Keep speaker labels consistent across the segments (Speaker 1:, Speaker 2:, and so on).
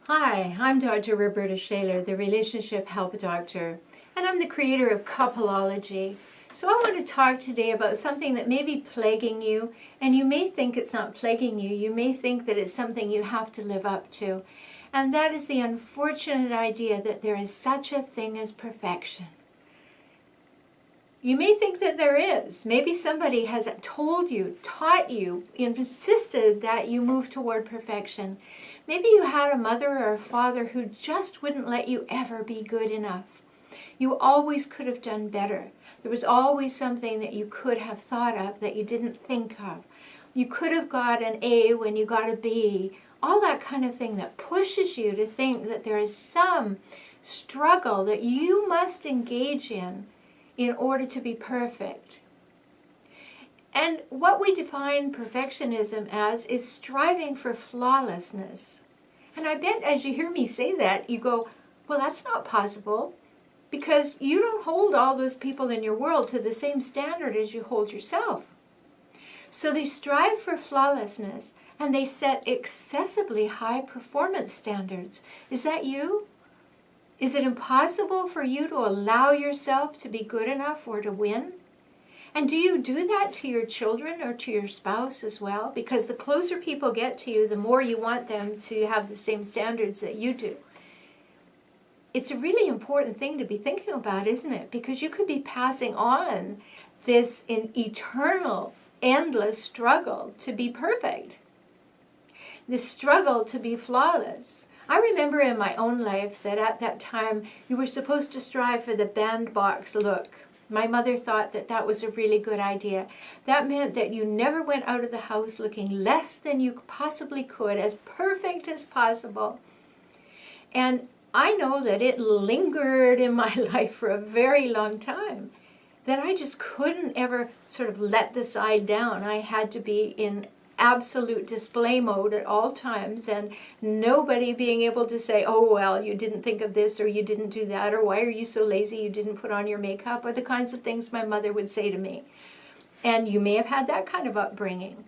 Speaker 1: Hi, I'm Dr. Roberta Shaler, the Relationship Help Doctor, and I'm the creator of Coupleology. So I want to talk today about something that may be plaguing you, and you may think it's not plaguing you. You may think that it's something you have to live up to, and that is the unfortunate idea that there is such a thing as perfection. You may think that there is. Maybe somebody has told you, taught you, insisted that you move toward perfection. Maybe you had a mother or a father who just wouldn't let you ever be good enough. You always could have done better. There was always something that you could have thought of that you didn't think of. You could have got an A when you got a B. All that kind of thing that pushes you to think that there is some struggle that you must engage in order to be perfect. And what we define perfectionism as is striving for flawlessness. And I bet as you hear me say that, you go, well, that's not possible, because you don't hold all those people in your world to the same standard as you hold yourself. So they strive for flawlessness, and they set excessively high performance standards. Is that you? Is it impossible for you to allow yourself to be good enough or to win? And do you do that to your children or to your spouse as well? Because the closer people get to you, the more you want them to have the same standards that you do. It's a really important thing to be thinking about, isn't it? Because you could be passing on this eternal, endless struggle to be perfect. This struggle to be flawless. I remember in my own life that at that time you were supposed to strive for the bandbox look. My mother thought that that was a really good idea. That meant that you never went out of the house looking less than you possibly could, as perfect as possible. And I know that it lingered in my life for a very long time, that I just couldn't ever sort of let the side down. I had to be in absolute display mode at all times, and nobody being able to say, oh, well, you didn't think of this, or you didn't do that, or why are you so lazy you didn't put on your makeup, or the kinds of things my mother would say to me. And you may have had that kind of upbringing.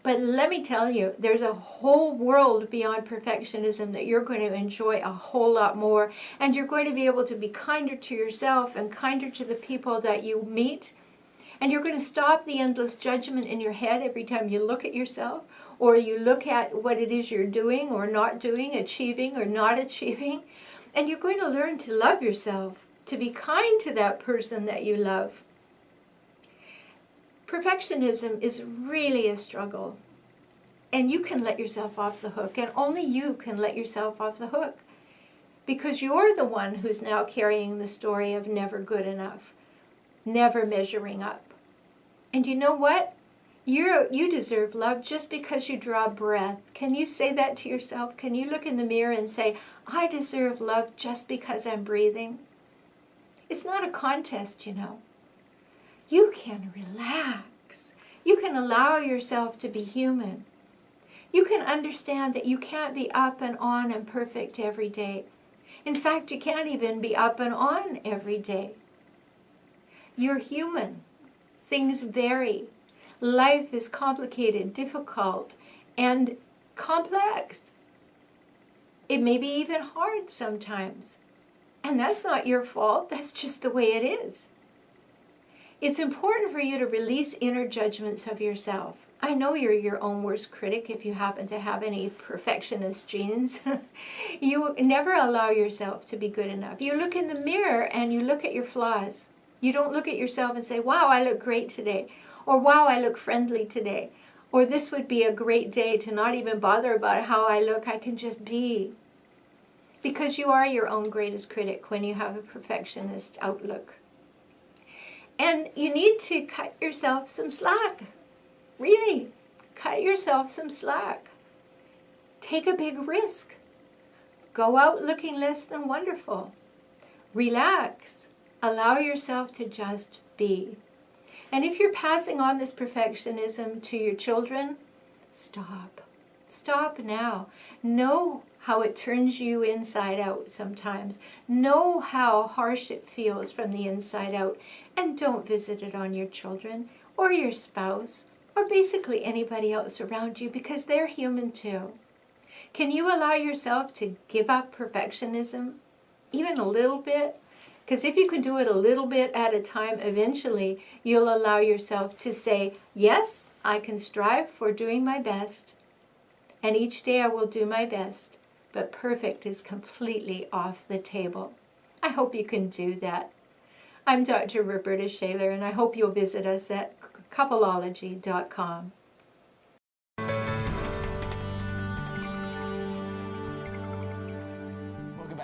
Speaker 1: But let me tell you, there's a whole world beyond perfectionism that you're going to enjoy a whole lot more, and you're going to be able to be kinder to yourself and kinder to the people that you meet. And you're going to stop the endless judgment in your head every time you look at yourself, or you look at what it is you're doing or not doing, achieving or not achieving. And you're going to learn to love yourself, to be kind to that person that you love. Perfectionism is really a struggle. And you can let yourself off the hook, and only you can let yourself off the hook. Because you're the one who's now carrying the story of never good enough, never measuring up. And you know what? You deserve love just because you draw breath. Can you say that to yourself? Can you look in the mirror and say, I deserve love just because I'm breathing? It's not a contest, you know. You can relax. You can allow yourself to be human. You can understand that you can't be up and on and perfect every day. In fact, you can't even be up and on every day. You're human. Things vary. Life is complicated, difficult, and complex. It may be even hard sometimes. And that's not your fault. That's just the way it is. It's important for you to release inner judgments of yourself. I know you're your own worst critic if you happen to have any perfectionist genes. You never allow yourself to be good enough. You look in the mirror and you look at your flaws. You don't look at yourself and say, wow, I look great today, or wow, I look friendly today, or this would be a great day to not even bother about how I look, I can just be. Because you are your own greatest critic when you have a perfectionist outlook. And you need to cut yourself some slack. Really, cut yourself some slack. Take a big risk. Go out looking less than wonderful. Relax. Allow yourself to just be. And if you're passing on this perfectionism to your children, stop. Stop now. Know how it turns you inside out sometimes. Know how harsh it feels from the inside out. And don't visit it on your children or your spouse or basically anybody else around you, because they're human too. Can you allow yourself to give up perfectionism, even a little bit? Because if you can do it a little bit at a time, eventually you'll allow yourself to say, yes, I can strive for doing my best, and each day I will do my best, but perfect is completely off the table. I hope you can do that. I'm Dr. Roberta Shaler, and I hope you'll visit us at coupleology.com.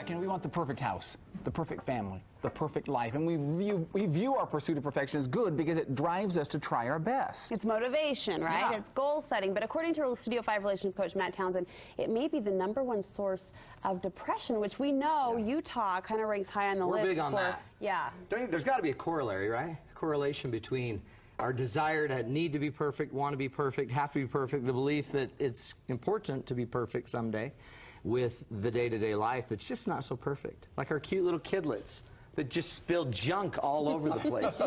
Speaker 2: And we want the perfect house, the perfect family, the perfect life. And we view our pursuit of perfection as good because it drives us to try our best.
Speaker 3: It's motivation, right?
Speaker 2: Yeah.
Speaker 3: It's goal setting. But according to Studio 5 relationship coach Matt Townsend, it may be the #1 source of depression, which we know Utah kind of ranks high on the list.
Speaker 4: We're big on that.
Speaker 3: Yeah.
Speaker 4: There's got to be a corollary, right? A correlation between our desire to need to be perfect, want to be perfect, have to be perfect, the belief that it's important to be perfect someday, with the day-to-day life that's just not so perfect. Like our cute little kidlets that just spill junk all over the place.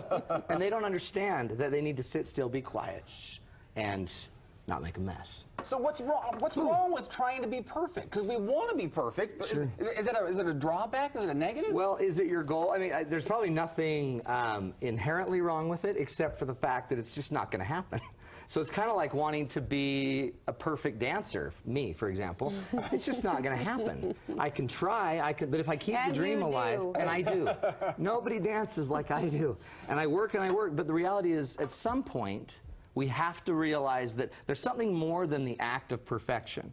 Speaker 4: And they don't understand that they need to sit still, be quiet, and not make a mess.
Speaker 2: So what's wrong? What's wrong with trying to be perfect? Because we want to be perfect.
Speaker 4: Sure.
Speaker 2: Is it a drawback? Is it a negative?
Speaker 4: Well, is it your goal? I mean, there's probably nothing inherently wrong with it, except for the fact that it's just not going to happen. So it's kind of like wanting to be a perfect dancer, me, for example. It's just not going to happen. I can try, but if I keep the dream alive, and I do. Nobody dances like I do. And I work, but the reality is, at some point, we have to realize that there's something more than the act of perfection.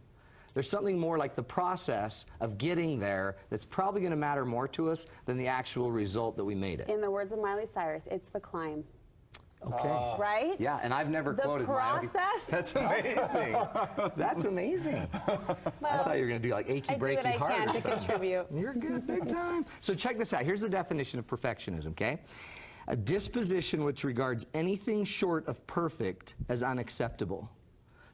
Speaker 4: There's something more like the process of getting there that's probably going to matter more to us than the actual result that we made it.
Speaker 3: In the words of Miley Cyrus, it's the climb.
Speaker 4: Okay.
Speaker 3: Right?
Speaker 4: Yeah, and I've never quoted Miley.
Speaker 3: The process?
Speaker 4: That's amazing. That's amazing.
Speaker 3: Well,
Speaker 4: I thought you were going to do like achy, breaky heart.
Speaker 3: I do what I can to contribute.
Speaker 4: You're good, big time. So check this out. Here's the definition of perfectionism, okay? A disposition which regards anything short of perfect as unacceptable.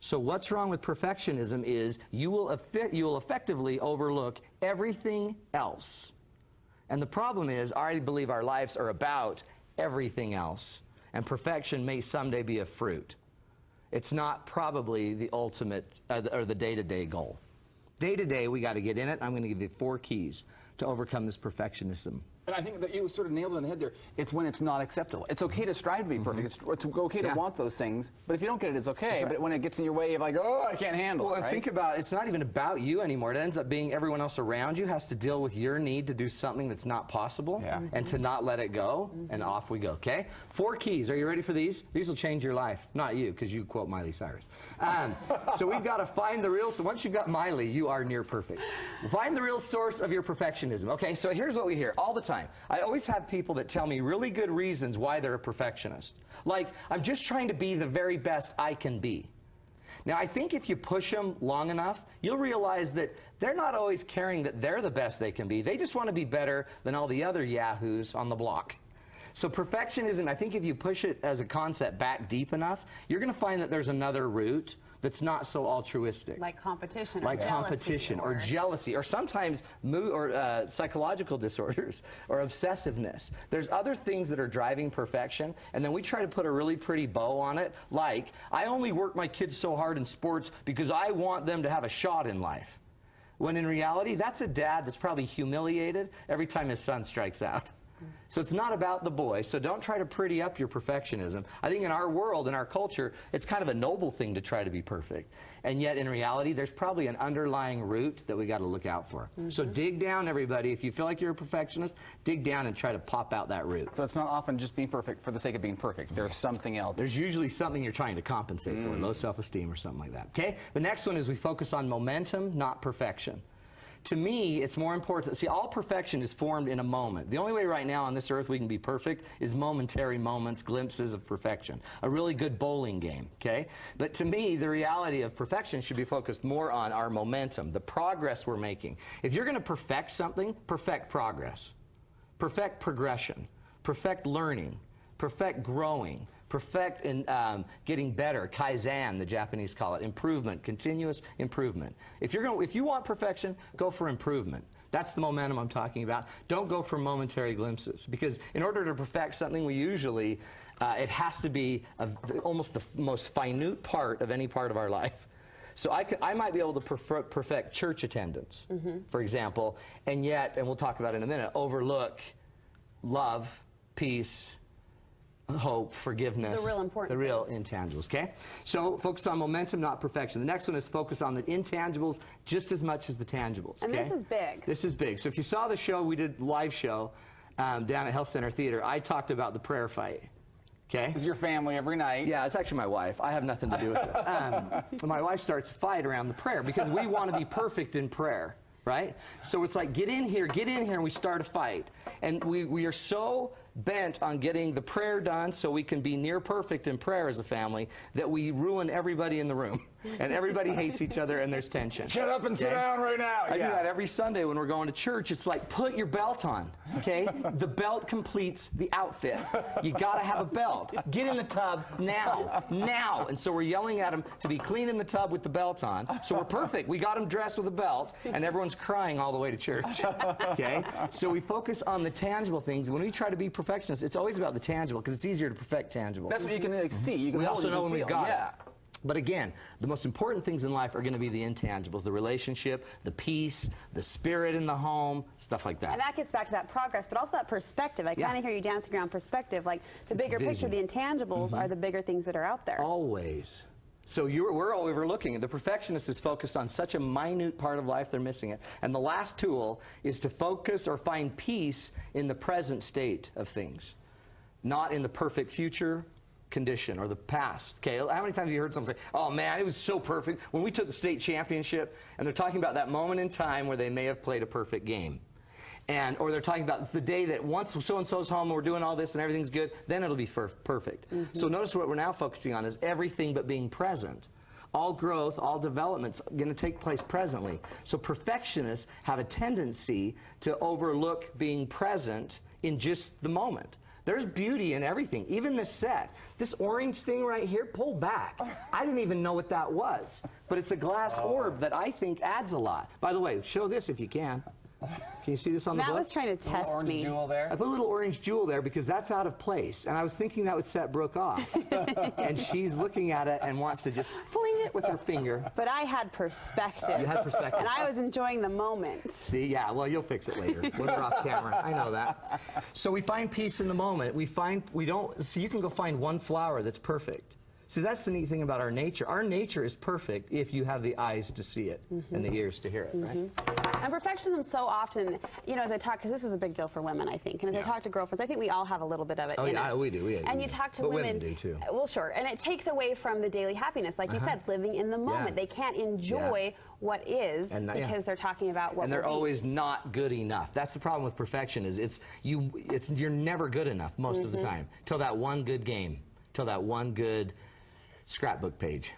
Speaker 4: So what's wrong with perfectionism is you will effectively overlook everything else. And the problem is, I believe our lives are about everything else. And perfection may someday be a fruit. It's not probably the ultimate or the day-to-day goal. Day-to-day, we got to get in it. I'm going to give you 4 keys to overcome this perfectionism.
Speaker 2: And I think that you sort of nailed it on the head there. It's when it's not acceptable. It's okay to strive to be perfect. It's okay to want those things. But if you don't get it, it's okay. Right. But when it gets in your way, you're like, oh, I can't handle it.
Speaker 4: Well, and think about it. It's not even about you anymore. It ends up being everyone else around you has to deal with your need to do something that's not possible and to not let it go. And off we go, okay? 4 keys. Are you ready for these? These will change your life. Not you, because you quote Miley Cyrus. So we've got to find the real, so once you've got Miley, you are near perfect. Find the real source of your perfectionism. Okay, so here's what we hear all the time. I always have people that tell me really good reasons why they're a perfectionist. Like, I'm just trying to be the very best I can be. Now, I think if you push them long enough, you'll realize that they're not always caring that they're the best they can be. They just want to be better than all the other yahoos on the block. So perfectionism, I think if you push it as a concept back deep enough, you're going to find that there's another route that's not so altruistic.
Speaker 3: Like competition.
Speaker 4: Like competition or jealousy or sometimes mood or psychological disorders or obsessiveness. There's other things that are driving perfection, and then we try to put a really pretty bow on it, like, I only work my kids so hard in sports because I want them to have a shot in life. When in reality, that's a dad that's probably humiliated every time his son strikes out. So it's not about the boy, so don't try to pretty up your perfectionism. I think in our world, in our culture, it's kind of a noble thing to try to be perfect. And yet, in reality, there's probably an underlying root that we got to look out for. So dig down, everybody. If you feel like you're a perfectionist, dig down and try to pop out that root.
Speaker 2: So it's not often just being perfect for the sake of being perfect. There's something else.
Speaker 4: There's usually something you're trying to compensate for, low self-esteem or something like that. Okay? The next one is we focus on momentum, not perfection. To me, it's more important. See, all perfection is formed in a moment. The only way right now on this earth we can be perfect is momentary moments, glimpses of perfection. A really good bowling game, okay? But to me, the reality of perfection should be focused more on our momentum, the progress we're making. If you're going to perfect something, perfect progress. Perfect progression. Perfect learning. Perfect growing. Perfect in getting better, kaizen, the Japanese call it, improvement, continuous improvement. If you want perfection, go for improvement. That's the momentum I'm talking about. Don't go for momentary glimpses, because in order to perfect something, we usually, it has to be almost the most minute part of any part of our life. So I might be able to perfect church attendance, for example, and yet, and we'll talk about it in a minute, overlook love, peace, hope, forgiveness.
Speaker 3: The real important
Speaker 4: The real
Speaker 3: things.
Speaker 4: intangibles, okay? So focus on momentum, not perfection. The next one is focus on the intangibles just as much as the tangibles,
Speaker 3: And
Speaker 4: okay?
Speaker 3: this is big.
Speaker 4: This is big. So if you saw the show, we did live show down at Health Center Theater, I talked about the prayer fight, okay?
Speaker 2: Is your family every night?
Speaker 4: Yeah, it's actually my wife. I have nothing to do with it. My wife starts a fight around the prayer because we want to be perfect in prayer, right? So it's like, get in here, and we start a fight. And we are so bent on getting the prayer done so we can be near perfect in prayer as a family that we ruin everybody in the room. And everybody hates each other and there's tension.
Speaker 2: Shut up and sit down right now.
Speaker 4: I do that every Sunday when we're going to church. It's like, put your belt on, okay? The belt completes the outfit. You gotta have a belt. Get in the tub now, now. And so we're yelling at them to be clean in the tub with the belt on. So we're perfect. We got them dressed with a belt, and everyone's crying all the way to church, okay? So we focus on the tangible things. When we try to be perfectionists, it's always about the tangible because it's easier to perfect tangible.
Speaker 2: That's what you can like, see. You can
Speaker 4: We
Speaker 2: hold,
Speaker 4: also
Speaker 2: you
Speaker 4: know
Speaker 2: can
Speaker 4: when we've
Speaker 2: feel.
Speaker 4: got it. But again, the most important things in life are going to be the intangibles, the relationship, the peace, the spirit in the home, stuff like that.
Speaker 3: And that gets back to that progress, but also that perspective. I kind of hear you dancing around perspective. Like the bigger picture, the intangibles are the bigger things that are out there.
Speaker 4: Always. So we're overlooking. The perfectionist is focused on such a minute part of life, they're missing it. And the last tool is to focus or find peace in the present state of things, not in the perfect future condition or the past. Okay, how many times have you heard someone say, oh man, it was so perfect when we took the state championship, and they're talking about that moment in time where they may have played a perfect game. Or they're talking about the day that once so-and-so's home and we're doing all this and everything's good, then it'll be perfect. So notice what we're now focusing on is everything but being present. All growth, all development's going to take place presently. So perfectionists have a tendency to overlook being present in just the moment. There's beauty in everything, even this set. This orange thing right here, pull back. I didn't even know what that was, but it's a glass orb that I think adds a lot. By the way, show this if you can. Can you see this on the
Speaker 3: Matt
Speaker 4: book?
Speaker 3: was trying to test
Speaker 2: Orange
Speaker 3: me.
Speaker 2: jewel there.
Speaker 4: I put a little orange jewel there because that's out of place, and I was thinking that would set Brooke off. And she's looking at it and wants to just fling it with her finger.
Speaker 3: But I had perspective.
Speaker 4: You had perspective.
Speaker 3: And I was enjoying the moment.
Speaker 4: See, yeah, well, you'll fix it later when we're off camera. I know that. So we find peace in the moment. So you can go find one flower that's perfect. See, that's the neat thing about our nature. Our nature is perfect if you have the eyes to see it and the ears to hear it, right?
Speaker 3: And perfectionism so often, you know, as I talk, because this is a big deal for women, I think, and as I talk to girlfriends, I think we all have a little bit of it in us.
Speaker 4: We do.
Speaker 3: And you talk to
Speaker 4: but
Speaker 3: women.
Speaker 4: do too.
Speaker 3: Well, sure. And it takes away from the daily happiness. Like you said, living in the moment. They can't enjoy what is because they're talking about what
Speaker 4: and they're
Speaker 3: will be.
Speaker 4: always not good enough. That's the problem with perfection is you're never good enough most of the time till that one good game, till that one good scrapbook page.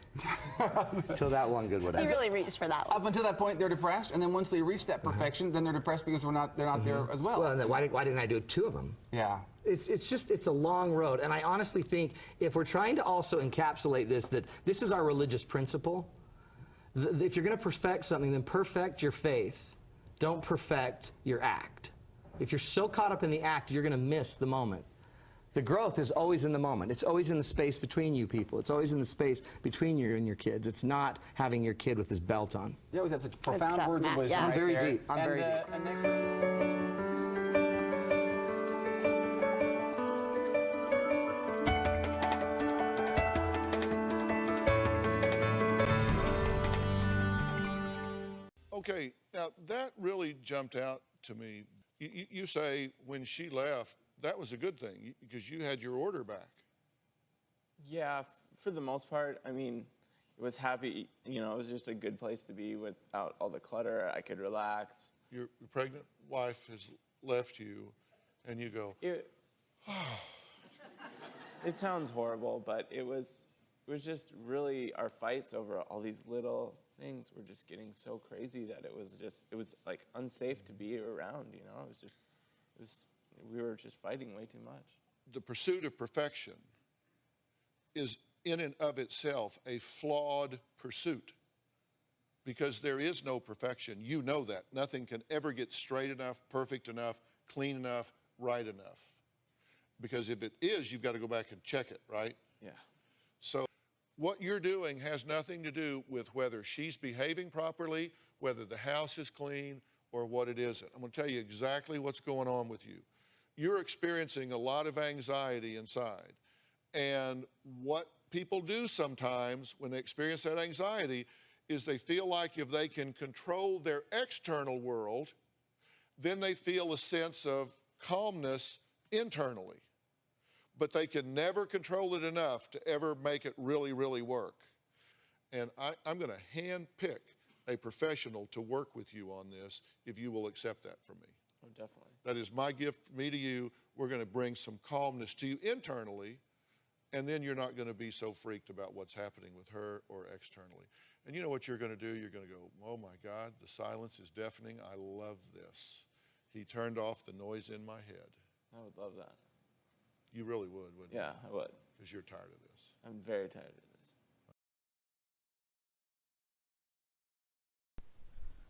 Speaker 4: Till that one good one.
Speaker 3: He really reached for that one.
Speaker 2: Up until that point, they're depressed, and then once they reach that perfection, then they're depressed because they're not there as well.
Speaker 4: Well, and then why didn't I do two of them?
Speaker 2: Yeah.
Speaker 4: It's a long road, and I honestly think if we're trying to also encapsulate this, that this is our religious principle. If you're going to perfect something, then perfect your faith. Don't perfect your act. If you're so caught up in the act, you're going to miss the moment. The growth is always in the moment. It's always in the space between you people. It's always in the space between you and your kids. It's not having your kid with his belt on.
Speaker 2: You always have such profound
Speaker 3: stuff,
Speaker 2: words of
Speaker 3: Matt.
Speaker 2: wisdom.
Speaker 3: Yeah.
Speaker 2: Right
Speaker 4: I'm very
Speaker 2: there.
Speaker 4: deep. I'm very deep.
Speaker 2: And next
Speaker 5: Okay, now that really jumped out to me. You say when she left, that was a good thing because you had your order back.
Speaker 6: Yeah, for the most part. I mean, it was happy, you know, it was just a good place to be without all the clutter. I could relax.
Speaker 5: Your pregnant wife has left you, and you go,
Speaker 6: It sounds horrible, but it was just really our fights over all these little things were just getting so crazy that it was like unsafe to be around, you know? We were just fighting way too much.
Speaker 5: the pursuit of perfection is in and of itself a flawed pursuit because there is no perfection. You know that. Nothing can ever get straight enough, perfect enough, clean enough, right enough. Because if it is, you've got to go back and check it, right?
Speaker 6: Yeah.
Speaker 5: So What you're doing has nothing to do with whether she's behaving properly, whether the house is clean, or what it isn't. I'm going to tell you exactly what's going on with you. You're experiencing a lot of anxiety inside. And what people do sometimes when they experience that anxiety is they feel like if they can control their external world, then they feel a sense of calmness internally. But they can never control it enough to ever make it really, really work. And I'm going to hand-pick a professional to work with you on this if you will accept that from me.
Speaker 6: Oh, definitely.
Speaker 5: That is my gift from me to you. We're going to bring some calmness to you internally, and then you're not going to be so freaked about what's happening with her or externally. And you know what you're going to do? You're going to go, oh my God, the silence is deafening. I love this. He turned off the noise in my head.
Speaker 6: I would love that.
Speaker 5: You really would, wouldn't you?
Speaker 6: Yeah, I would.
Speaker 5: Because you're tired of this.
Speaker 6: I'm very tired of this.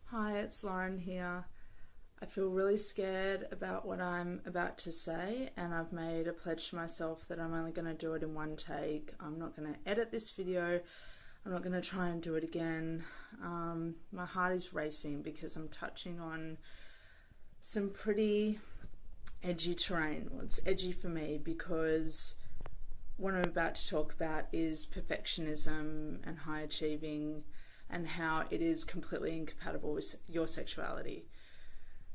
Speaker 7: Hi, it's Lauren here. I feel really scared about what I'm about to say, and I've made a pledge to myself that I'm only going to do it in one take. I'm not going to edit this video. I'm not going to try and do it again. My heart is racing because I'm touching on some pretty edgy terrain. Well, it's edgy for me because what I'm about to talk about is perfectionism and high achieving and how it is completely incompatible with your sexuality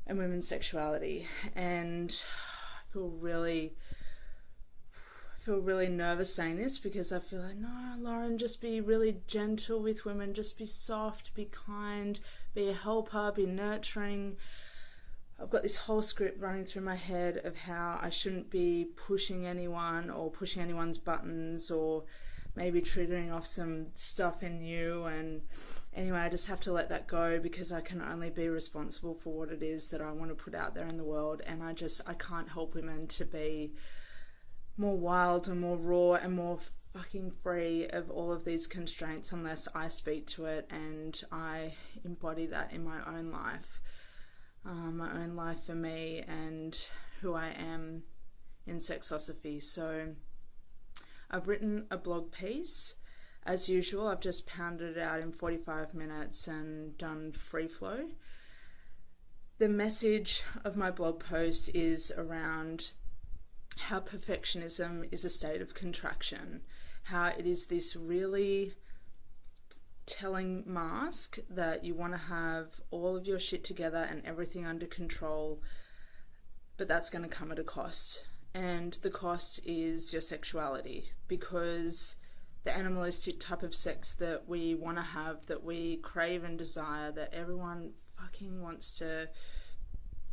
Speaker 7: and women's sexuality. And I feel really nervous saying this because I feel like, no, Lauren, just be really gentle with women, just be soft, be kind, be a helper, be nurturing. I've got this whole script running through my head of how I shouldn't be pushing anyone or pushing anyone's buttons or maybe triggering off some stuff in you. And anyway, I just have to let that go because I can only be responsible for what it is that I want to put out there in the world. And I can't help women to be more wild and more raw and more fucking free of all of these constraints unless I speak to it and I embody that in my own life. My own life for me and who I am in sexosophy. So I've written a blog piece. As usual, I've just pounded it out in 45 minutes and done free flow. The message of my blog post is around how perfectionism is a state of contraction, how it is this really telling mask that you want to have all of your shit together and everything under control, but that's going to come at a cost. And the cost is your sexuality, because the animalistic type of sex that we want to have, that we crave and desire, that everyone fucking wants to,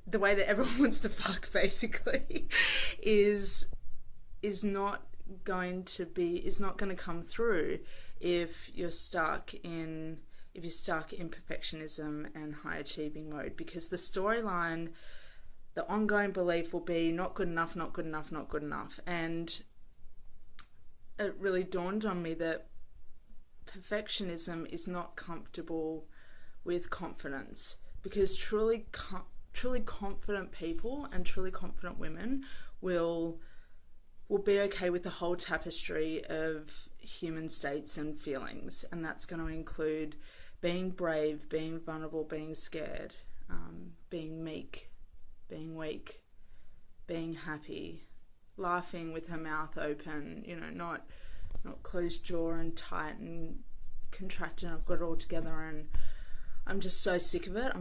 Speaker 7: the way that everyone wants to fuck basically, is not going to come through if you're stuck in perfectionism and high achieving mode, because the storyline, the ongoing belief will be not good enough, not good enough, not good enough. And it really dawned on me that perfectionism is not comfortable with confidence, because truly confident people and truly confident women will be okay with the whole tapestry of human states and feelings, and that's going to include being brave, being vulnerable, being scared, being meek, being weak, being happy, laughing with her mouth open, not closed jaw and tight and contracted and I've got it all together. And I'm just so sick of it.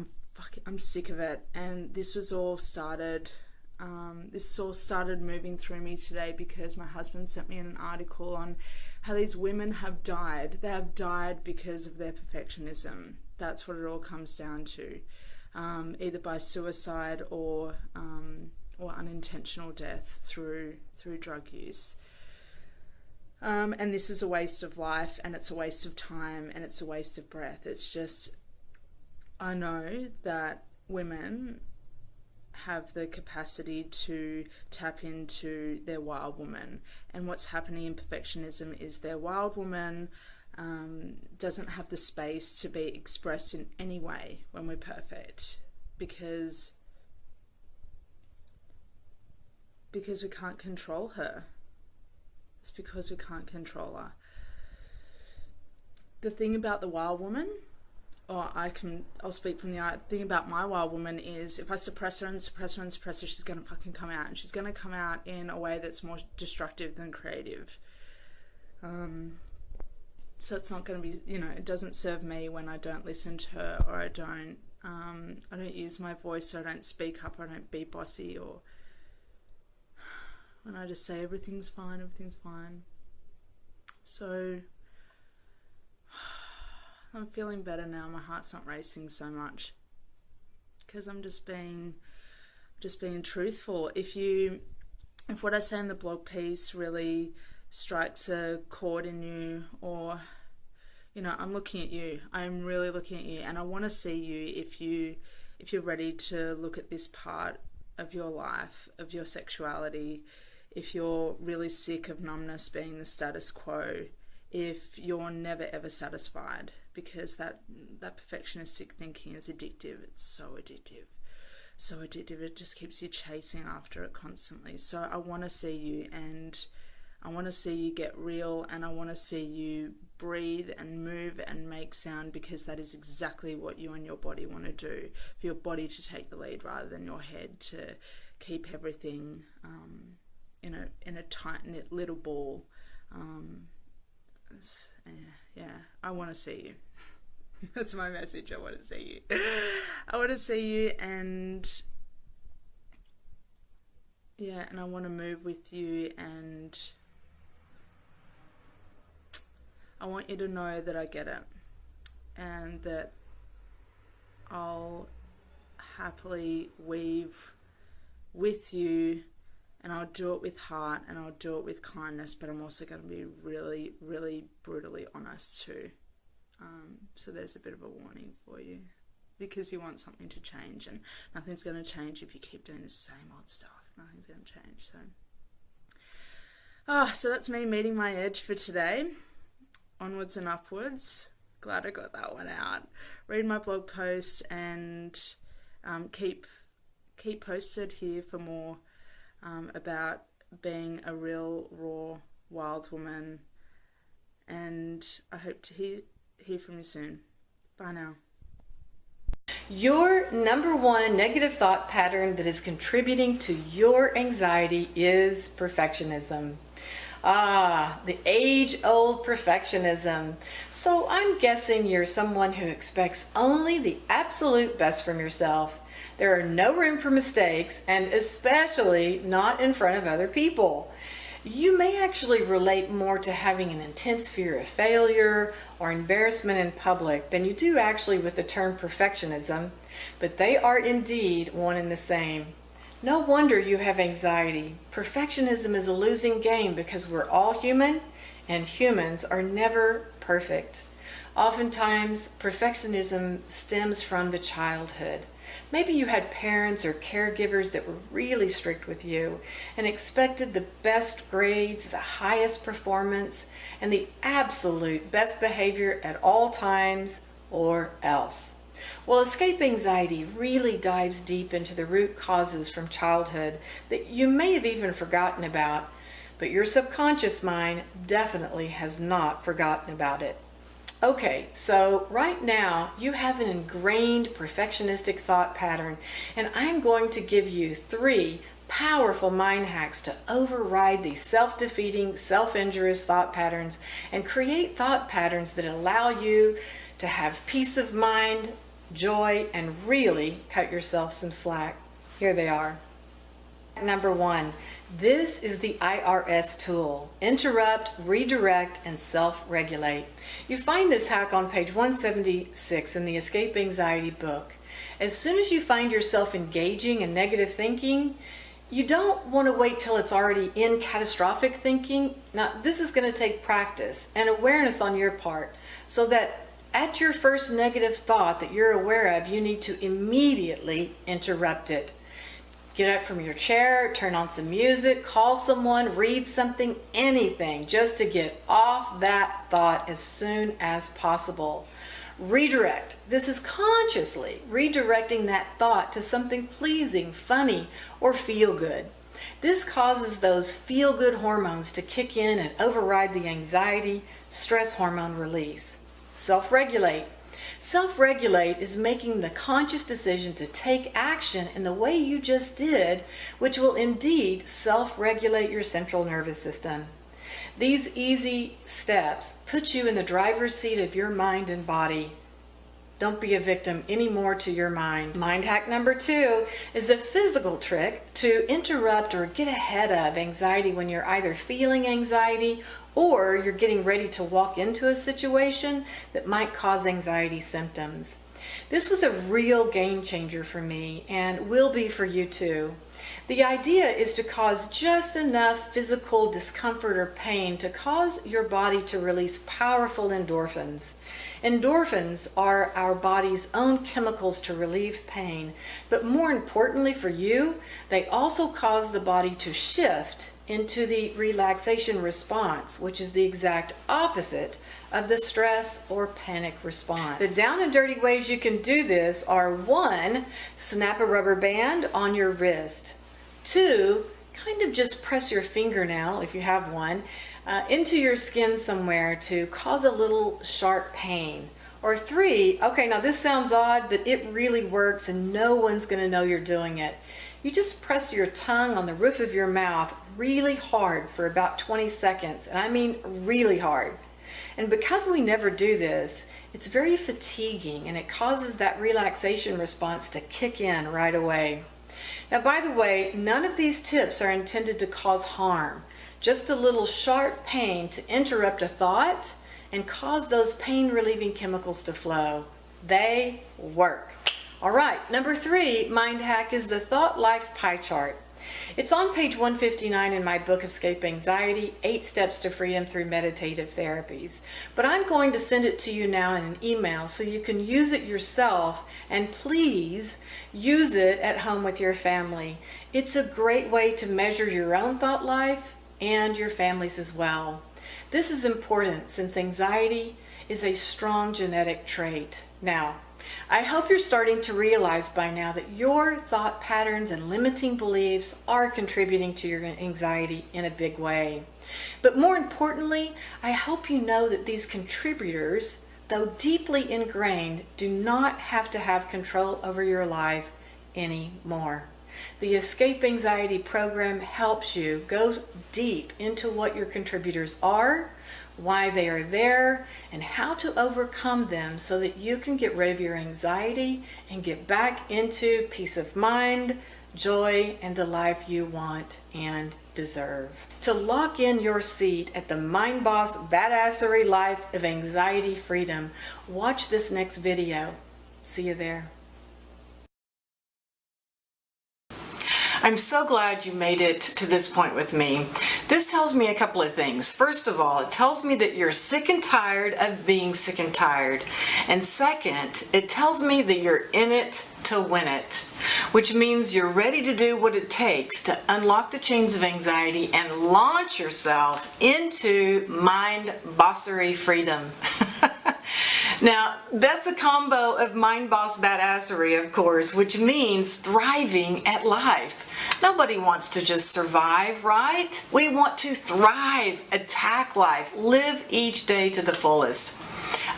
Speaker 7: I'm sick of it. And this all started moving through me today because my husband sent me an article on how these women have died. They have died because of their perfectionism. That's what it all comes down to, either by suicide or unintentional death through drug use. And this is a waste of life, and it's a waste of time, and it's a waste of breath. It's just, I know that women have the capacity to tap into their wild woman, and what's happening in perfectionism is their wild woman doesn't have the space to be expressed in any way when we're perfect, because we can't control her. It's because we can't control her. the thing about the wild woman, or I'll speak from the thing about my wild woman is if I suppress her and suppress her and suppress her, she's going to fucking come out. And she's going to come out in a way that's more destructive than creative. So it's not going to be, it doesn't serve me when I don't listen to her, or I don't use my voice, or I don't speak up, or I don't be bossy, or when I just say everything's fine, everything's fine. So I'm feeling better now. My heart's not racing so much because I'm just being truthful. If what I say in the blog piece really strikes a chord in you, or I'm looking at you. I'm really looking at you, and I want to see you if you're ready to look at this part of your life, of your sexuality, if you're really sick of numbness being the status quo, if you're never ever satisfied, because that perfectionistic thinking is addictive. It's so addictive. So addictive. It just keeps you chasing after it constantly. So I want to see you, and I want to see you get real, and I want to see you breathe and move and make sound, because that is exactly what you and your body want to do. For your body to take the lead rather than your head to keep everything in a tight-knit little ball. Yeah, I want to see you. That's my message. I want to see you. I want to see you, and yeah, and I want to move with you, and I want you to know that I get it, and that I'll happily weave with you, and I'll do it with heart, and I'll do it with kindness, but I'm also going to be really, really brutally honest too. So there's a bit of a warning for you, because you want something to change, and nothing's going to change if you keep doing the same old stuff. Nothing's going to change. So that's me meeting my edge for today. Onwards and upwards. Glad I got that one out. Read my blog post, and keep posted here for more about being a real, raw, wild woman. And I hope to hear from you soon. Bye now.
Speaker 8: Your number one negative thought pattern that is contributing to your anxiety is perfectionism. The age-old perfectionism. So I'm guessing you're someone who expects only the absolute best from yourself. There are no room for mistakes, and especially not in front of other people. You may actually relate more to having an intense fear of failure or embarrassment in public than you do actually with the term perfectionism, but they are indeed one and the same. No wonder you have anxiety. Perfectionism is a losing game because we're all human, and humans are never perfect. Oftentimes, perfectionism stems from the childhood. Maybe you had parents or caregivers that were really strict with you and expected the best grades, the highest performance, and the absolute best behavior at all times, or else. Well, escape anxiety really dives deep into the root causes from childhood that you may have even forgotten about, but your subconscious mind definitely has not forgotten about it. Okay, so right now you have an ingrained perfectionistic thought pattern, and I'm going to give you 3 powerful mind hacks to override these self-defeating, self-injurious thought patterns and create thought patterns that allow you to have peace of mind, joy, and really cut yourself some slack. Here they are. Number 1, this is the IRS tool: interrupt, redirect, and self-regulate. You find this hack on page 176 in the Escape Anxiety book. As soon as you find yourself engaging in negative thinking, you don't want to wait till it's already in catastrophic thinking. Now, this is going to take practice and awareness on your part, so that at your first negative thought that you're aware of, you need to immediately interrupt it. Get up from your chair, turn on some music, call someone, read something, anything, just to get off that thought as soon as possible. Redirect. This is consciously redirecting that thought to something pleasing, funny, or feel good. This causes those feel-good hormones to kick in and override the anxiety, stress hormone release. Self-regulate. Self-regulate is making the conscious decision to take action in the way you just did, which will indeed self-regulate your central nervous system. These easy steps put you in the driver's seat of your mind and body. Don't be a victim anymore to your mind. Mind hack number 2 is a physical trick to interrupt or get ahead of anxiety when you're either feeling anxiety or you're getting ready to walk into a situation that might cause anxiety symptoms. This was a real game changer for me and will be for you too. The idea is to cause just enough physical discomfort or pain to cause your body to release powerful endorphins. Endorphins are our body's own chemicals to relieve pain, but more importantly for you, they also cause the body to shift into the relaxation response, which is the exact opposite of the stress or panic response. The down and dirty ways you can do this are: 1, snap a rubber band on your wrist. 2, kind of just press your fingernail, if you have one, into your skin somewhere to cause a little sharp pain. Or 3, okay, now this sounds odd, but it really works and no one's going to know you're doing it. You just press your tongue on the roof of your mouth really hard for about 20 seconds, and I mean really hard. And because we never do this, it's very fatiguing and it causes that relaxation response to kick in right away. Now, by the way, none of these tips are intended to cause harm, just a little sharp pain to interrupt a thought and cause those pain-relieving chemicals to flow. They work. All right, number 3 mind hack is the thought life pie chart. It's on page 159 in my book, Escape Anxiety, 8 Steps to Freedom Through Meditative Therapies. But I'm going to send it to you now in an email so you can use it yourself, and please use it at home with your family. It's a great way to measure your own thought life and your family's as well. This is important since anxiety is a strong genetic trait. Now, I hope you're starting to realize by now that your thought patterns and limiting beliefs are contributing to your anxiety in a big way. But more importantly, I hope you know that these contributors, though deeply ingrained, do not have to have control over your life anymore. The Escape Anxiety program helps you go deep into what your contributors are, why they are there, and how to overcome them so that you can get rid of your anxiety and get back into peace of mind, joy, and the life you want and deserve. To lock in your seat at the Mind Boss Badassery Life of Anxiety Freedom, watch this next video. See you there. I'm so glad you made it to this point with me. This tells me a couple of things. First of all, it tells me that you're sick and tired of being sick and tired. And second, it tells me that you're in it to win it, which means you're ready to do what it takes to unlock the chains of anxiety and launch yourself into mind bossery freedom. Now, that's a combo of mind boss badassery, of course, which means thriving at life. Nobody wants to just survive, right? We want to thrive, attack life, live each day to the fullest.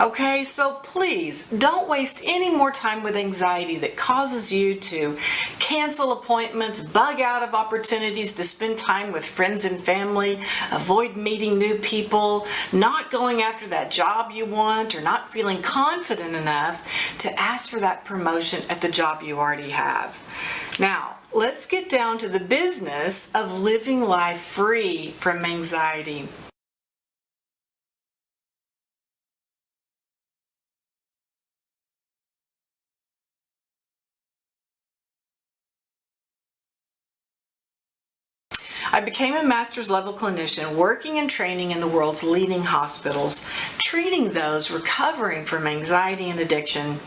Speaker 8: Okay, so please don't waste any more time with anxiety that causes you to cancel appointments, bug out of opportunities to spend time with friends and family, avoid meeting new people, not going after that job you want, or not feeling confident enough to ask for that promotion at the job you already have. Now, let's get down to the business of living life free from anxiety. I became a master's level clinician working and training in the world's leading hospitals, treating those recovering from anxiety and addiction.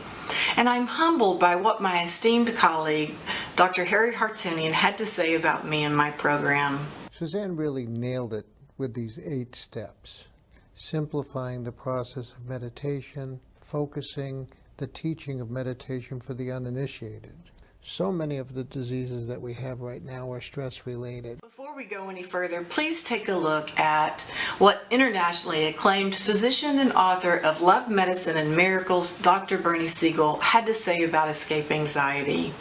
Speaker 8: And I'm humbled by what my esteemed colleague, Dr. Harry Hartunian, had to say about me and my program.
Speaker 9: Suzanne really nailed it with these 8 steps, simplifying the process of meditation, focusing the teaching of meditation for the uninitiated. So many of the diseases that we have right now are stress-related.
Speaker 8: Before we go any further, please take a look at what internationally acclaimed physician and author of Love, Medicine, and Miracles, Dr. Bernie Siegel, had to say about escape anxiety.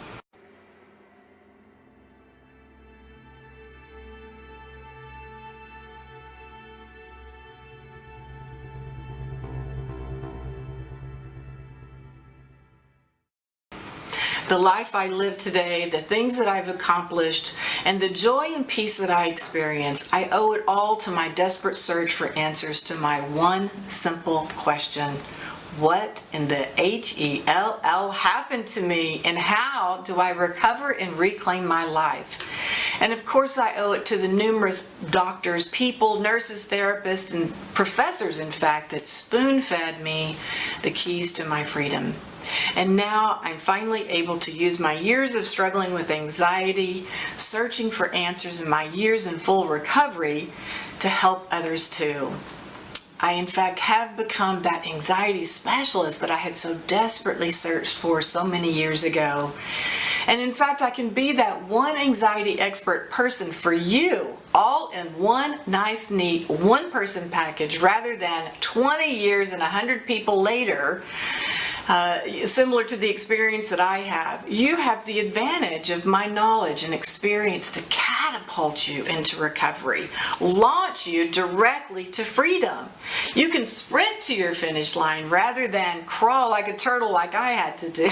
Speaker 8: The life I live today, the things that I've accomplished, and the joy and peace that I experience, I owe it all to my desperate search for answers to my one simple question. What in the H-E-L-L happened to me, and how do I recover and reclaim my life? And of course I owe it to the numerous doctors, people, nurses, therapists, and professors, in fact, that spoon-fed me the keys to my freedom. And now I'm finally able to use my years of struggling with anxiety, searching for answers, and my years in full recovery to help others too. I, in fact, have become that anxiety specialist that I had so desperately searched for so many years ago. And in fact, I can be that one anxiety expert person for you, all in one nice, neat, one-person package, rather than 20 years and 100 people later, similar to the experience that I have. You have the advantage of my knowledge and experience to catapult you into recovery, launch you directly to freedom. You can sprint to your finish line rather than crawl like a turtle like I had to do.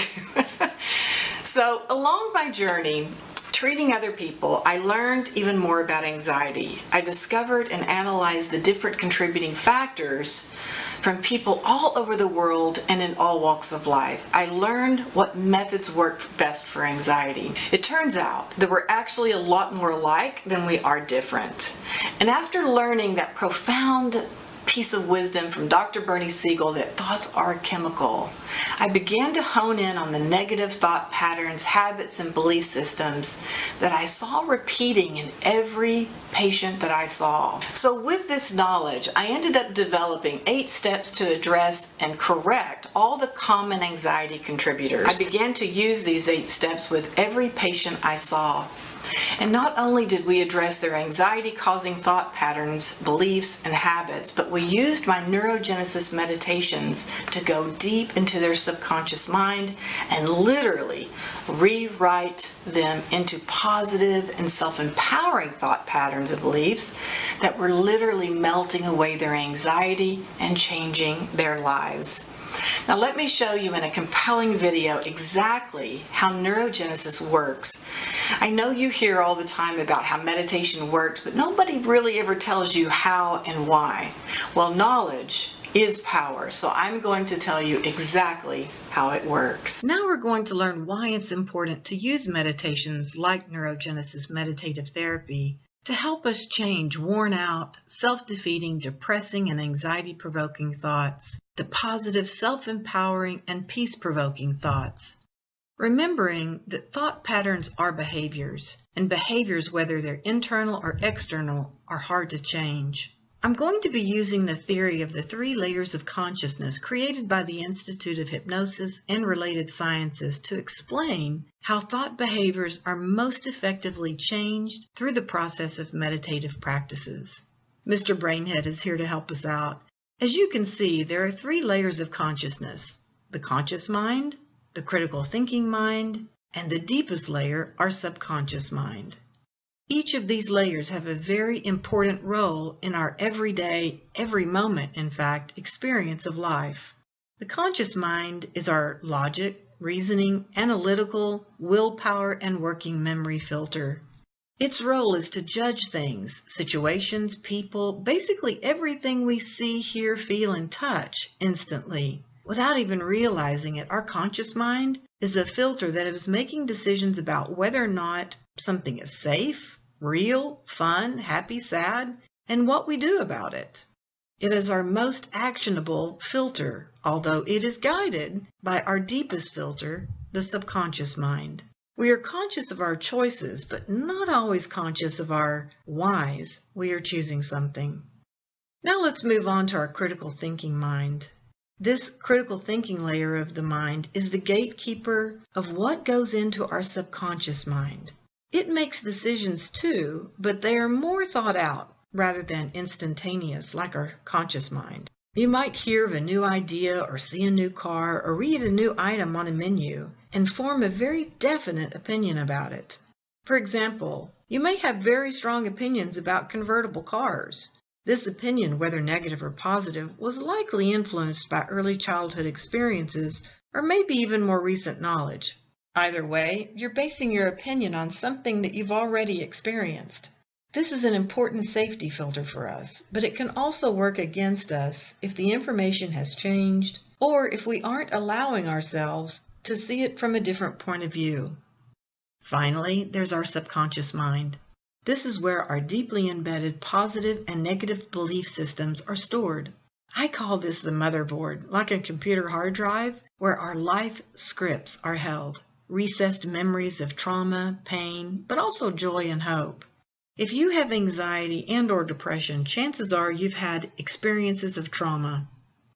Speaker 8: So along my journey, treating other people, I learned even more about anxiety. I discovered and analyzed the different contributing factors from people all over the world and in all walks of life. I learned what methods worked best for anxiety. It turns out that we're actually a lot more alike than we are different. And after learning that profound piece of wisdom from Dr. Bernie Siegel that thoughts are chemical, I began to hone in on the negative thought patterns, habits, and belief systems that I saw repeating in every patient that I saw. So with this knowledge, I ended up developing 8 steps to address and correct all the common anxiety contributors. I began to use these 8 steps with every patient I saw. And not only did we address their anxiety-causing thought patterns, beliefs, and habits, but we used my neurogenesis meditations to go deep into their subconscious mind and literally rewrite them into positive and self-empowering thought patterns and beliefs that were literally melting away their anxiety and changing their lives. Now let me show you in a compelling video exactly how neurogenesis works. I know you hear all the time about how meditation works, but nobody really ever tells you how and why. Well, knowledge is power, so I'm going to tell you exactly how it works. Now we're going to learn why it's important to use meditations like neurogenesis meditative therapy to help us change worn-out, self-defeating, depressing, and anxiety-provoking thoughts to positive, self-empowering, and peace-provoking thoughts. Remembering that thought patterns are behaviors, and behaviors, whether they're internal or external, are hard to change. I'm going to be using the theory of the 3 layers of consciousness created by the Institute of Hypnosis and Related Sciences to explain how thought behaviors are most effectively changed through the process of meditative practices. Mr. Brainhead is here to help us out. As you can see, there are 3 layers of consciousness: the conscious mind, the critical thinking mind, and the deepest layer, our subconscious mind. Each of these layers have a very important role in our everyday, every moment, in fact, experience of life. The conscious mind is our logic, reasoning, analytical, willpower, and working memory filter. Its role is to judge things, situations, people, basically everything we see, hear, feel, and touch instantly. Without even realizing it, our conscious mind is a filter that is making decisions about whether or not something is safe, real, fun, happy, sad, and what we do about it. It is our most actionable filter, although it is guided by our deepest filter, the subconscious mind. We are conscious of our choices, but not always conscious of our whys. We are choosing something. Now let's move on to our critical thinking mind. This critical thinking layer of the mind is the gatekeeper of what goes into our subconscious mind.
Speaker 10: It makes decisions too, but they are more thought out rather than instantaneous like our conscious mind. You might hear of a new idea or see a new car or read a new item on a menu and form a very definite opinion about it. For example, you may have very strong opinions about convertible cars. This opinion, whether negative or positive, was likely influenced by early childhood experiences or maybe even more recent knowledge. Either way, you're basing your opinion on something that you've already experienced. This is an important safety filter for us, but it can also work against us if the information has changed or if we aren't allowing ourselves to see it from a different point of view. Finally, there's our subconscious mind. This is where our deeply embedded positive and negative belief systems are stored. I call this the motherboard, like a computer hard drive, where our life scripts are held, recessed memories of trauma, pain, but also joy and hope. If you have anxiety and/or depression, chances are you've had experiences of trauma.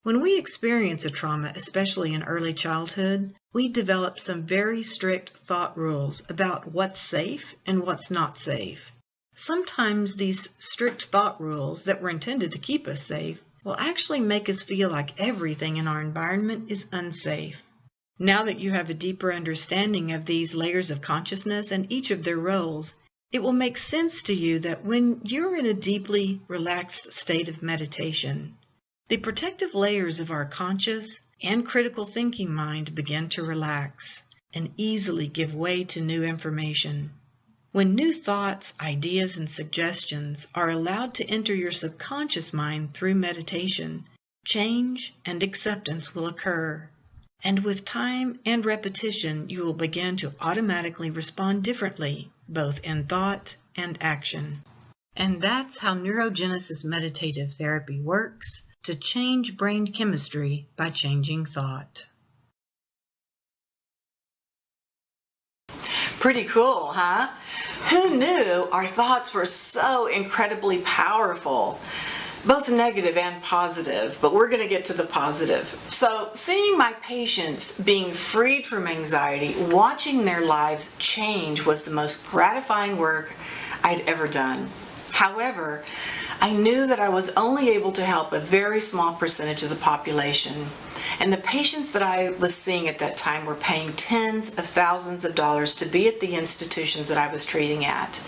Speaker 10: When we experience a trauma, especially in early childhood, we develop some very strict thought rules about what's safe and what's not safe. Sometimes these strict thought rules that were intended to keep us safe will actually make us feel like everything in our environment is unsafe. Now that you have a deeper understanding of these layers of consciousness and each of their roles, it will make sense to you that when you're in a deeply relaxed state of meditation, the protective layers of our conscious and critical thinking mind begin to relax and easily give way to new information. When new thoughts, ideas, and suggestions are allowed to enter your subconscious mind through meditation, change and acceptance will occur. And with time and repetition, you will begin to automatically respond differently, both in thought and action. And that's how neurogenesis meditative therapy works, to change brain chemistry by changing thought.
Speaker 8: Pretty cool, huh? Who knew our thoughts were so incredibly powerful? Both negative and positive, but we're going to get to the positive. So, seeing my patients being freed from anxiety, watching their lives change was the most gratifying work I'd ever done. However, I knew that I was only able to help a very small percentage of the population, and the patients that I was seeing at that time were paying tens of thousands of dollars to be at the institutions that I was treating at.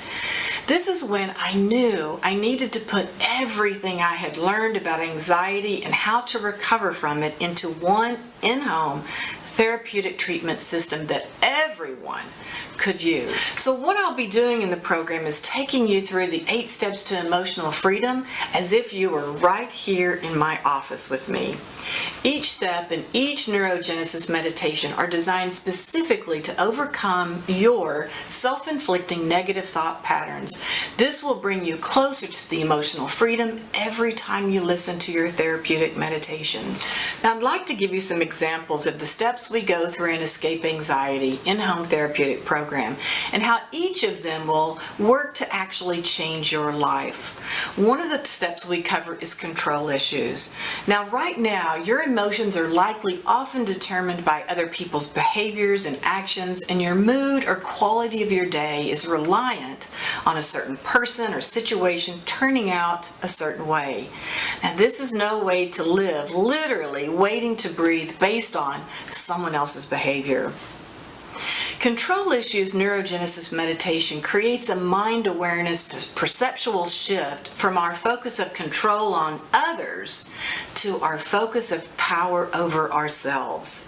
Speaker 8: This is when I knew I needed to put everything I had learned about anxiety and how to recover from it into one in-home therapeutic treatment system that everyone could use. So what I'll be doing in the program is taking you through the 8 steps to emotional freedom as if you were right here in my office with me. Each step and each neurogenesis meditation are designed specifically to overcome your self-inflicting negative thought patterns. This will bring you closer to the emotional freedom every time you listen to your therapeutic meditations. Now, I'd like to give you some examples of the steps we go through in Escape Anxiety in-home therapeutic program and how each of them will work to actually change your life. One of the steps we cover is control issues. Now, right now, your emotions are likely often determined by other people's behaviors and actions, and your mood or quality of your day is reliant on a certain person or situation turning out a certain way. Now, this is no way to live, literally waiting to breathe based on someone else's behavior. Control issues neurogenesis meditation creates a mind awareness perceptual shift from our focus of control on others to our focus of power over ourselves.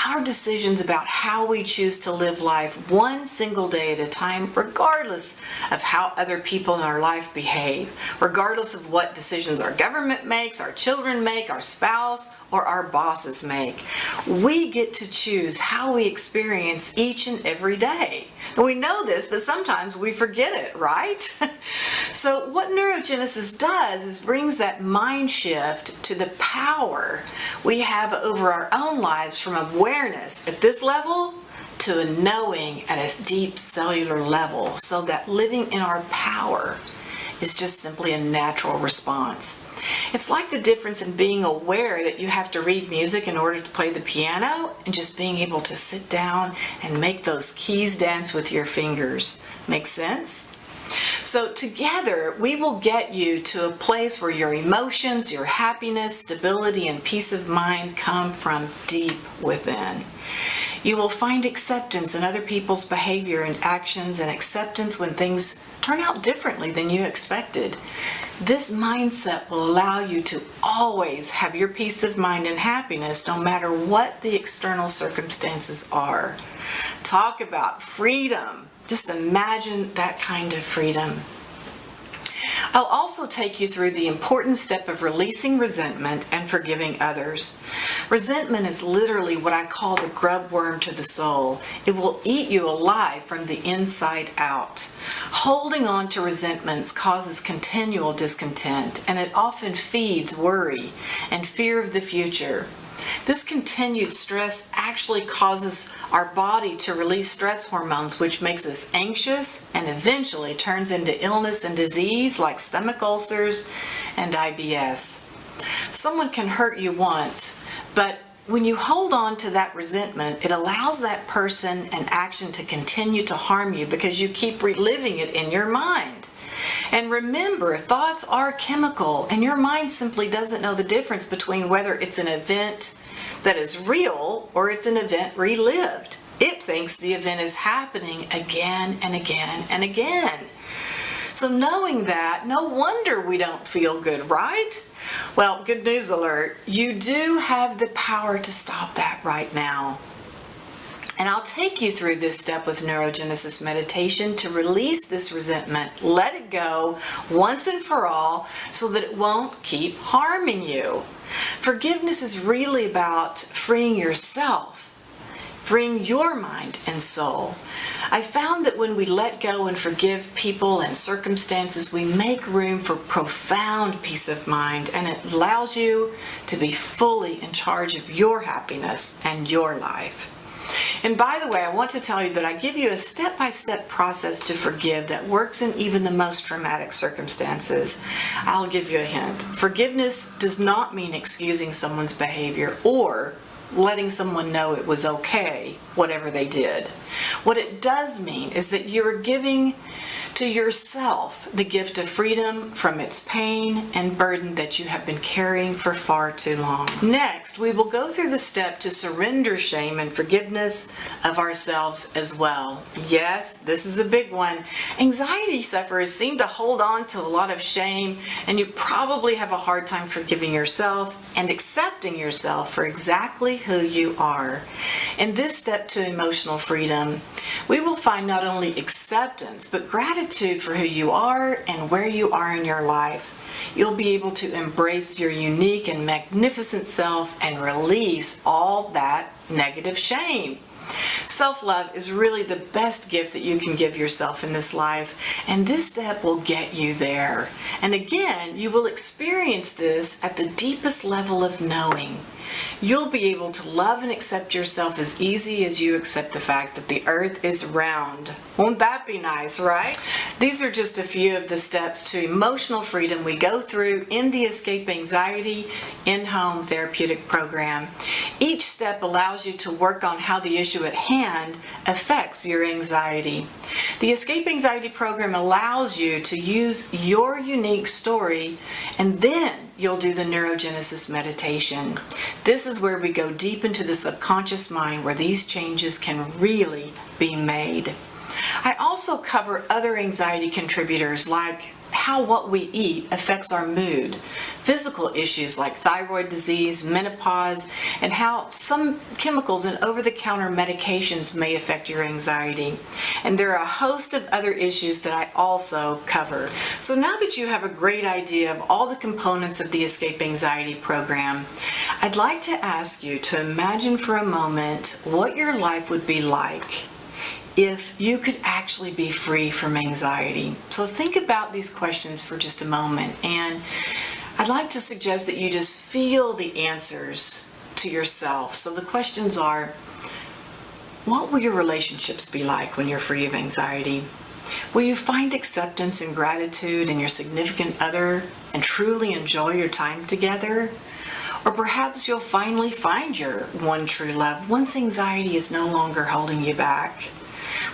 Speaker 8: Our decisions about how we choose to live life one single day at a time, regardless of how other people in our life behave, regardless of what decisions our government makes, our children make, our spouse, or our bosses make. We get to choose how we experience each and every day. And we know this, but sometimes we forget it, right? So what neurogenesis does is brings that mind shift to the power we have over our own lives from awareness at this level to a knowing at a deep cellular level, so that living in our power is just simply a natural response. It's like the difference in being aware that you have to read music in order to play the piano and just being able to sit down and make those keys dance with your fingers. Make sense? So together, we will get you to a place where your emotions, your happiness, stability, and peace of mind come from deep within. You will find acceptance in other people's behavior and actions, and acceptance when things turn out differently than you expected. This mindset will allow you to always have your peace of mind and happiness no matter what the external circumstances are. Talk about freedom. Just imagine that kind of freedom. I'll also take you through the important step of releasing resentment and forgiving others. Resentment is literally what I call the grub worm to the soul. It will eat you alive from the inside out. Holding on to resentments causes continual discontent, and it often feeds worry and fear of the future. This continued stress actually causes our body to release stress hormones, which makes us anxious and eventually turns into illness and disease like stomach ulcers and IBS. Someone can hurt you once, but when you hold on to that resentment, it allows that person and action to continue to harm you because you keep reliving it in your mind. And remember, thoughts are chemical, and your mind simply doesn't know the difference between whether it's an event that is real or it's an event relived. It thinks the event is happening again and again and again. So knowing that, no wonder we don't feel good, right? Well, good news alert, you do have the power to stop that right now. And I'll take you through this step with neurogenesis meditation to release this resentment, let it go once and for all so that it won't keep harming you. Forgiveness is really about freeing yourself, freeing your mind and soul. I found that when we let go and forgive people and circumstances, we make room for profound peace of mind, and it allows you to be fully in charge of your happiness and your life. And by the way, I want to tell you that I give you a step-by-step process to forgive that works in even the most traumatic circumstances. I'll give you a hint. Forgiveness does not mean excusing someone's behavior or letting someone know it was okay, whatever they did. What it does mean is that you're giving to yourself the gift of freedom from its pain and burden that you have been carrying for far too long. Next, we will go through the step to surrender shame and forgiveness of ourselves as well. Yes, this is a big one. Anxiety sufferers seem to hold on to a lot of shame, and you probably have a hard time forgiving yourself and accepting yourself for exactly who you are. In this step to emotional freedom, we will find not only acceptance, but gratitude for who you are and where you are in your life. You'll be able to embrace your unique and magnificent self and release all that negative shame. Self-love is really the best gift that you can give yourself in this life, and this step will get you there. And again, you will experience this at the deepest level of knowing. You'll be able to love and accept yourself as easy as you accept the fact that the earth is round. Won't that be nice, right? These are just a few of the steps to emotional freedom we go through in the Escape Anxiety in-home therapeutic program. Each step allows you to work on how the issue at hand affects your anxiety. The Escape Anxiety program allows you to use your unique story, and then you'll do the neurogenesis meditation. This is where we go deep into the subconscious mind where these changes can really be made. I also cover other anxiety contributors like how what we eat affects our mood, physical issues like thyroid disease, menopause, and how some chemicals and over-the-counter medications may affect your anxiety. And there are a host of other issues that I also cover. So now that you have a great idea of all the components of the Escape Anxiety program, I'd like to ask you to imagine for a moment what your life would be like if you could actually be free from anxiety. So think about these questions for just a moment, and I'd like to suggest that you just feel the answers to yourself. So the questions are, what will your relationships be like when you're free of anxiety? Will you find acceptance and gratitude in your significant other and truly enjoy your time together? Or perhaps you'll finally find your one true love once anxiety is no longer holding you back.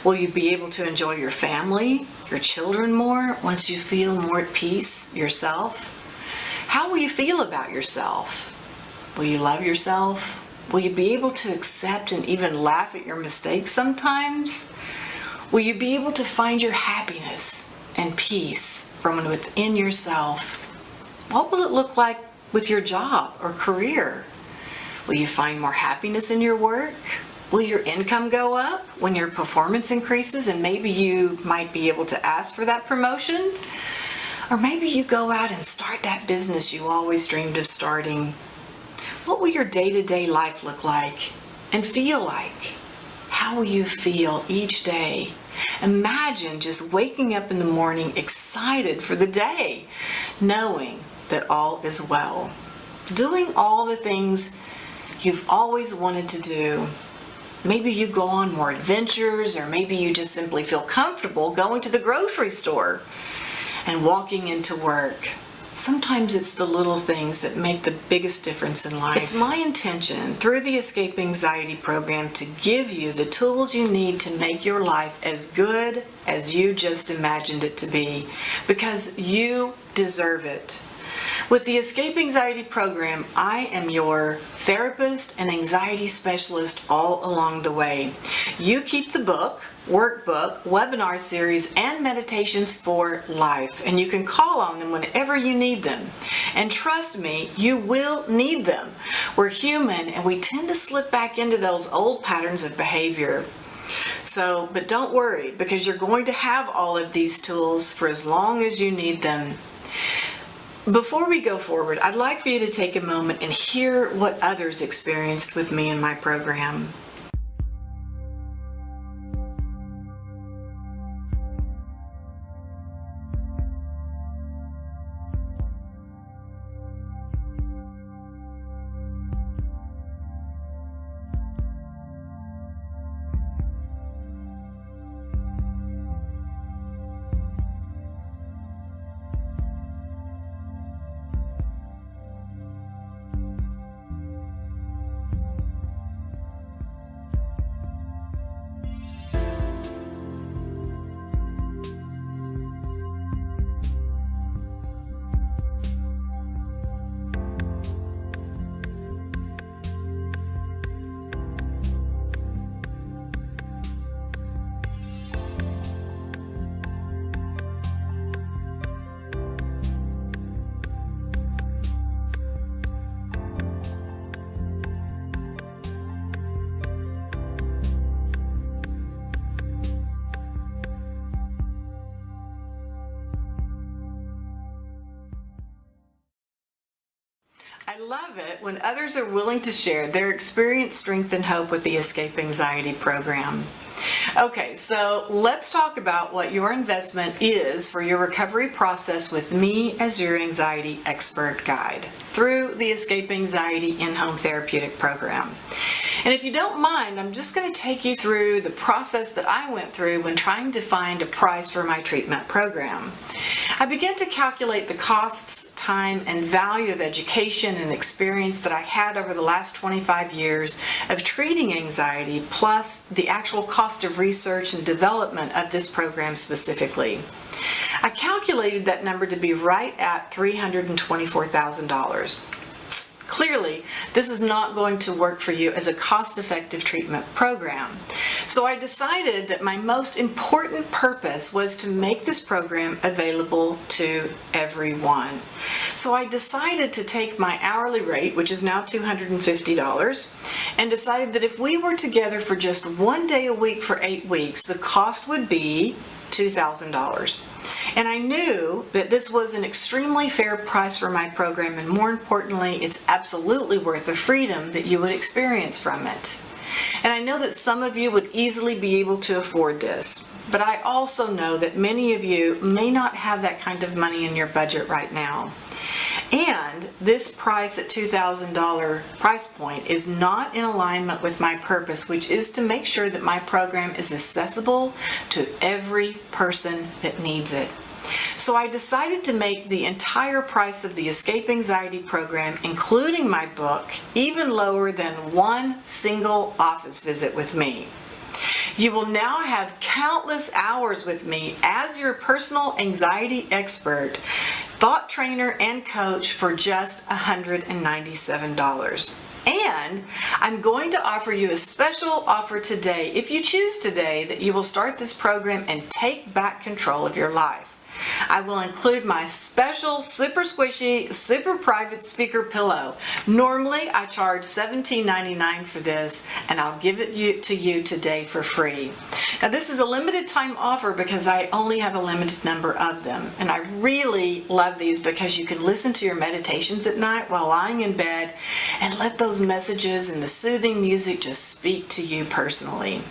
Speaker 8: Will you be able to enjoy your family, your children more once you feel more at peace yourself? How will you feel about yourself? Will you love yourself? Will you be able to accept and even laugh at your mistakes sometimes? Will you be able to find your happiness and peace from within yourself? What will it look like with your job or career? Will you find more happiness in your work? Will your income go up when your performance increases and maybe you might be able to ask for that promotion? Or maybe you go out and start that business you always dreamed of starting. What will your day-to-day life look like and feel like? How will you feel each day? Imagine just waking up in the morning excited for the day, knowing that all is well. Doing all the things you've always wanted to do. Maybe you go on more adventures, or maybe you just simply feel comfortable going to the grocery store and walking into work. Sometimes it's the little things that make the biggest difference in life. It's my intention through the Escape Anxiety program to give you the tools you need to make your life as good as you just imagined it to be, because you deserve it. With the Escape Anxiety program, I am your therapist and anxiety specialist all along the way. You keep the book, workbook, webinar series, and meditations for life, and you can call on them whenever you need them. And trust me, you will need them. We're human, and we tend to slip back into those old patterns of behavior. But don't worry, because you're going to have all of these tools for as long as you need them. Before we go forward, I'd like for you to take a moment and hear what others experienced with me in my program. I love it when others are willing to share their experience, strength, and hope with the Escape Anxiety program. Okay, so let's talk about what your investment is for your recovery process with me as your anxiety expert guide through the Escape Anxiety in-home therapeutic program. And if you don't mind, I'm just going to take you through the process that I went through when trying to find a price for my treatment program. I began to calculate the costs, time, and value of education and experience that I had over the last 25 years of treating anxiety, plus the actual cost of research and development of this program specifically. I calculated that number to be right at $324,000. Clearly, this is not going to work for you as a cost-effective treatment program. So I decided that my most important purpose was to make this program available to everyone. So I decided to take my hourly rate, which is now $250, and decided that if we were together for just 1 day a week for 8 weeks, the cost would be $2,000. And I knew that this was an extremely fair price for my program, and more importantly, it's absolutely worth the freedom that you would experience from it. And I know that some of you would easily be able to afford this, but I also know that many of you may not have that kind of money in your budget right now. And this price at $2,000 price point is not in alignment with my purpose, which is to make sure that my program is accessible to every person that needs it. So I decided to make the entire price of the Escape Anxiety program, including my book, even lower than one single office visit with me. You will now have countless hours with me as your personal anxiety expert, thought trainer, and coach for just $197. And I'm going to offer you a special offer today, if you choose today, that you will start this program and take back control of your life. I will include my special super squishy, super private speaker pillow. Normally, I charge $17.99 for this, and I'll give it to you today for free. Now, this is a limited time offer because I only have a limited number of them, and I really love these because you can listen to your meditations at night while lying in bed and let those messages and the soothing music just speak to you personally.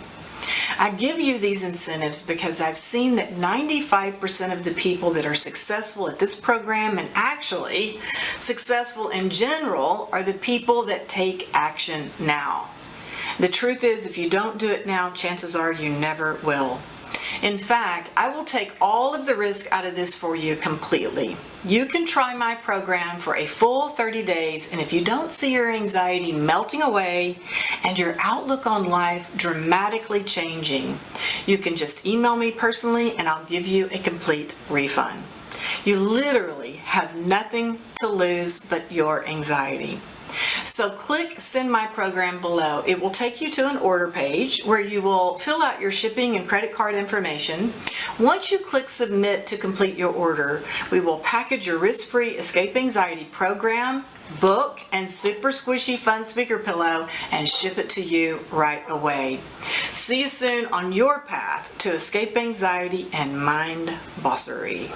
Speaker 8: I give you these incentives because I've seen that 95% of the people that are successful at this program, and actually successful in general, are the people that take action now. The truth is, if you don't do it now, chances are you never will. In fact, I will take all of the risk out of this for you completely. You can try my program for a full 30 days, and if you don't see your anxiety melting away and your outlook on life dramatically changing, you can just email me personally and I'll give you a complete refund. You literally have nothing to lose but your anxiety. So click Send My Program below. It will take you to an order page where you will fill out your shipping and credit card information. Once you click Submit to complete your order, we will package your risk-free Escape Anxiety program, book, and super squishy fun speaker pillow and ship it to you right away. See you soon on your path to escape anxiety and mind bossery.